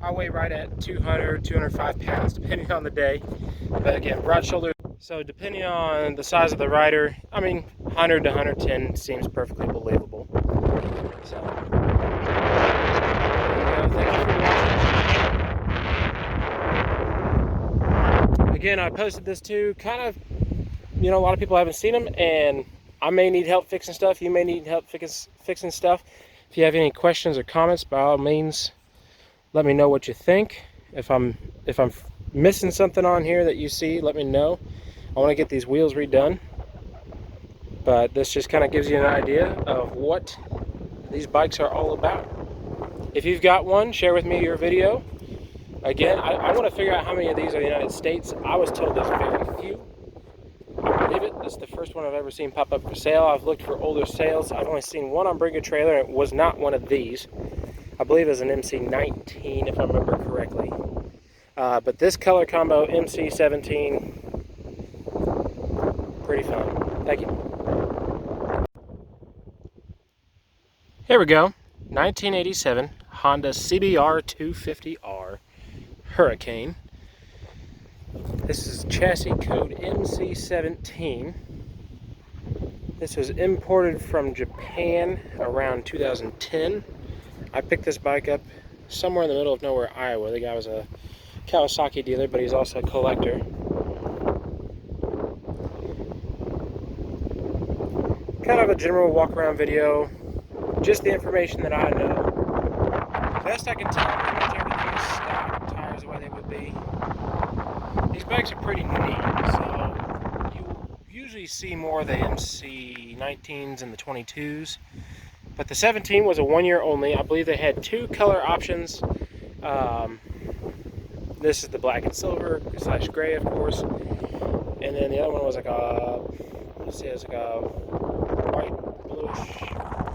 I weigh right at 200, 205 pounds, depending on the day. But again, broad shoulder. So depending on the size of the rider, I mean, 100 to 110 seems perfectly believable. So, thank you for watching. Again, I posted this too, kind of, you know, a lot of people haven't seen them, and I may need help fixing stuff. You may need help fixing stuff. If you have any questions or comments, by all means, let me know what you think. If I'm missing something on here that you see, let me know. I want to get these wheels redone, but this just kind of gives you an idea of what these bikes are all about. If you've got one, share with me your video. Again, I want to figure out how many of these are in the United States. I was told there's very few. I believe it. This is the first one I've ever seen pop up for sale. I've looked for older sales. I've only seen one on Bring a Trailer, and it was not one of these. I believe it was an MC17, if I remember correctly. But this color combo, MC17, pretty fun. Thank you. Here we go. 1987 Honda CBR 250R Hurricane. This is chassis code MC17. This was imported from Japan around 2010. I picked this bike up somewhere in the middle of nowhere, Iowa. The guy was a Kawasaki dealer, but he's also a collector. Kind of a general walk-around video, just the information that I know. Best I can tell, pretty much everything is stock, tires the way they would be. These bikes are pretty neat, so you usually see more of the MC19s and the 22s. But the 17 was a 1 year only. I believe they had two color options. This is the black and silver / gray, of course. And then the other one was like a, let's see, it's like a white, bluish,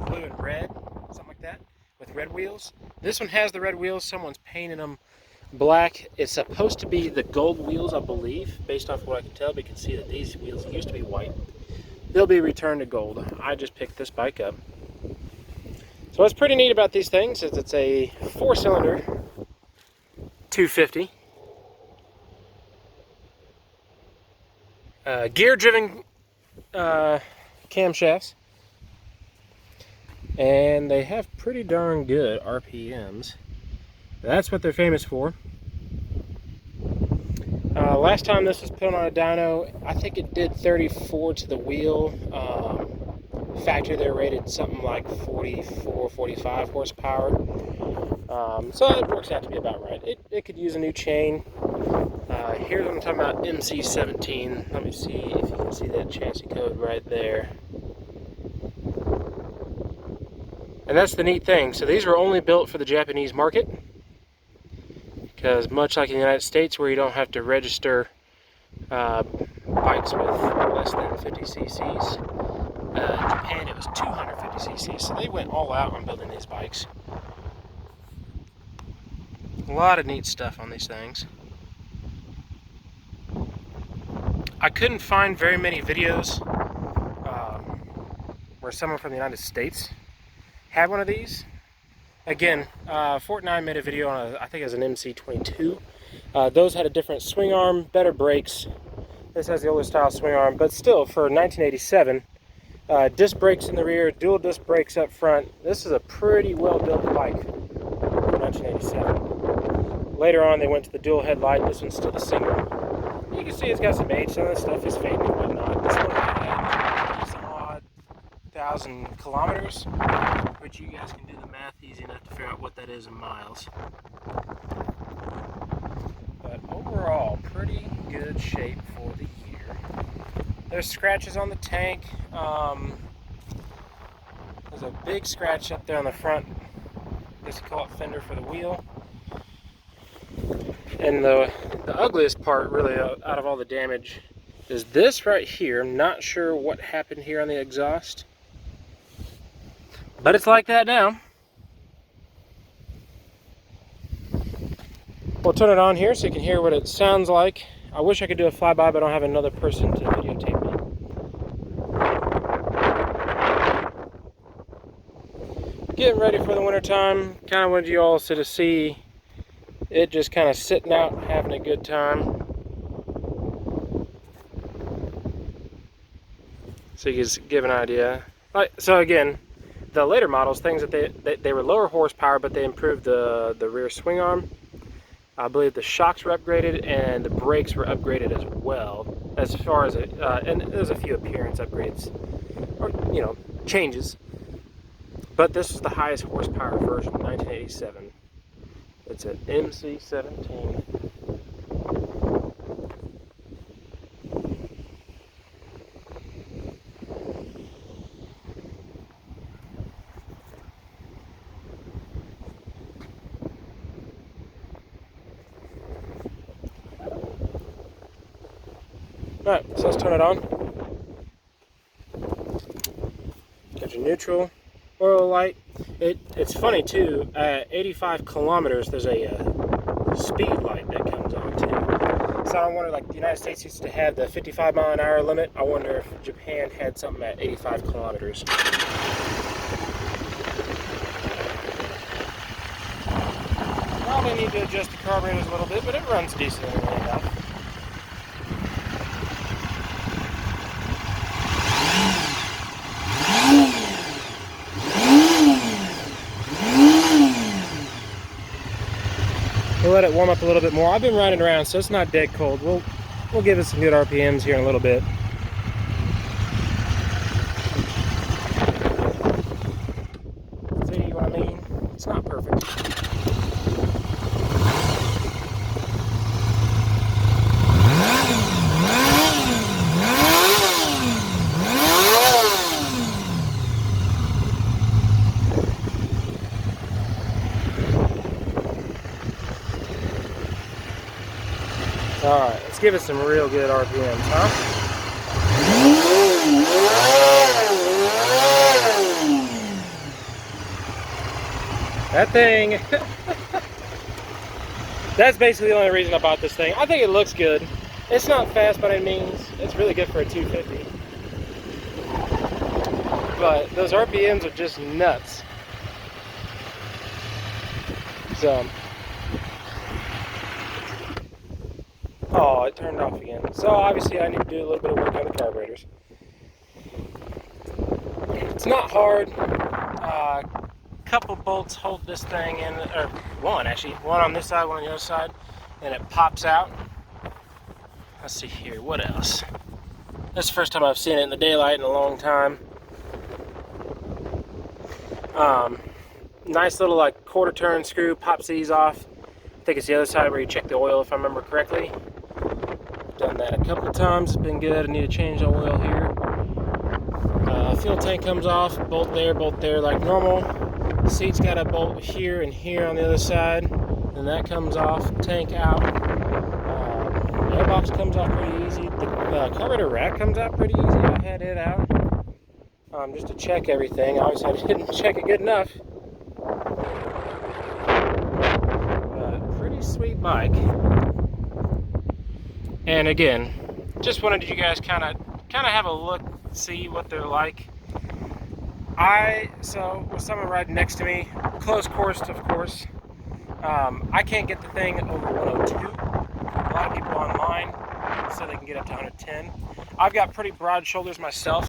blue and red, something like that, with red wheels. This one has the red wheels. Someone's painted them black. It's supposed to be the gold wheels, I believe, based off what I can tell. We can see that these wheels used to be white. They'll be returned to gold. I just picked this bike up. So what's pretty neat about these things is it's a 4-cylinder 250. Gear-driven camshafts. And they have pretty darn good RPMs. That's what they're famous for. Last time this was put on a dyno, I think it did 34 to the wheel. Factory they're rated something like 44, 45 horsepower. So it works out to be about right. It could use a new chain. Here's what I'm talking about, MC17. Let me see if you can see that chassis code right there. And that's the neat thing. So these were only built for the Japanese market, because much like in the United States, where you don't have to register bikes with less than 50 cc's, in Japan it was 250 cc's. So they went all out on building these bikes. A lot of neat stuff on these things. I couldn't find very many videos where someone from the United States had one of these. Again, Fortnine made a video on I think it was an MC22. Those had a different swing arm, better brakes. This has the older style swing arm, but still, for 1987, disc brakes in the rear, dual disc brakes up front. This is a pretty well built bike for 1987. Later on, they went to the dual headlight. This one's still the single. You can see it's got some age. Some of the stuff is fading and whatnot. This one had some odd 1,000 kilometers, which you guys can do the math easy enough to figure out what that is in miles. But overall, pretty good shape for the year. There's scratches on the tank. There's a big scratch up there on the front. I guess you call it fender for the wheel. And the ugliest part, really, out of all the damage, is this right here. I'm not sure what happened here on the exhaust, but it's like that now. We'll turn it on here so you can hear what it sounds like. I wish I could do a flyby, but I don't have another person to videotape me. Getting ready for the winter time. Kind of wanted you all to see it just kind of sitting out, having a good time. So you can give an idea. So again, the later models, things that they were lower horsepower, but they improved the rear swing arm. I believe the shocks were upgraded and the brakes were upgraded as well. As far as and there's a few appearance upgrades, or changes. But this is the highest horsepower version, 1987. It's an MC17. Alright, so let's turn it on. Got your neutral, oil light. It's funny too, at 85 kilometers there's a speed light that comes on too. So I wonder, like the United States used to have the 55 mile an hour limit, I wonder if Japan had something at 85 kilometers. Probably need to adjust the carburetors a little bit, but it runs decently enough. We'll let it warm up a little bit more. I've been riding around, so it's not dead cold. We'll give it some good RPMs here in a little bit. See what I mean? It's not perfect. Alright, let's give it some real good RPMs, huh? That thing, that's basically the only reason I bought this thing. I think it looks good. It's not fast by any means. It's really good for a 250. But those RPMs are just nuts. So, oh, it turned off again. So obviously I need to do a little bit of work on the carburetors. It's not hard. Couple bolts hold this thing in, or one actually, one on this side, one on the other side, and it pops out. Let's see here, what else? That's the first time I've seen it in the daylight in a long time. Nice little like quarter turn screw, pops these off. I think it's the other side where you check the oil if I remember correctly. Done that a couple of times, it's been good. I need to change the oil here. Fuel tank comes off, bolt there like normal. Seat's got a bolt here and here on the other side, and that comes off, tank out. Airbox comes off pretty easy. The carburetor rack comes out pretty easy. I had it out just to check everything. Obviously I didn't check it good enough. Pretty sweet bike. And again, just wanted you guys kind of have a look, see what they're like. So with someone riding next to me, close course of course, I can't get the thing over 102. A lot of people online so they can get up to 110. I've got pretty broad shoulders myself.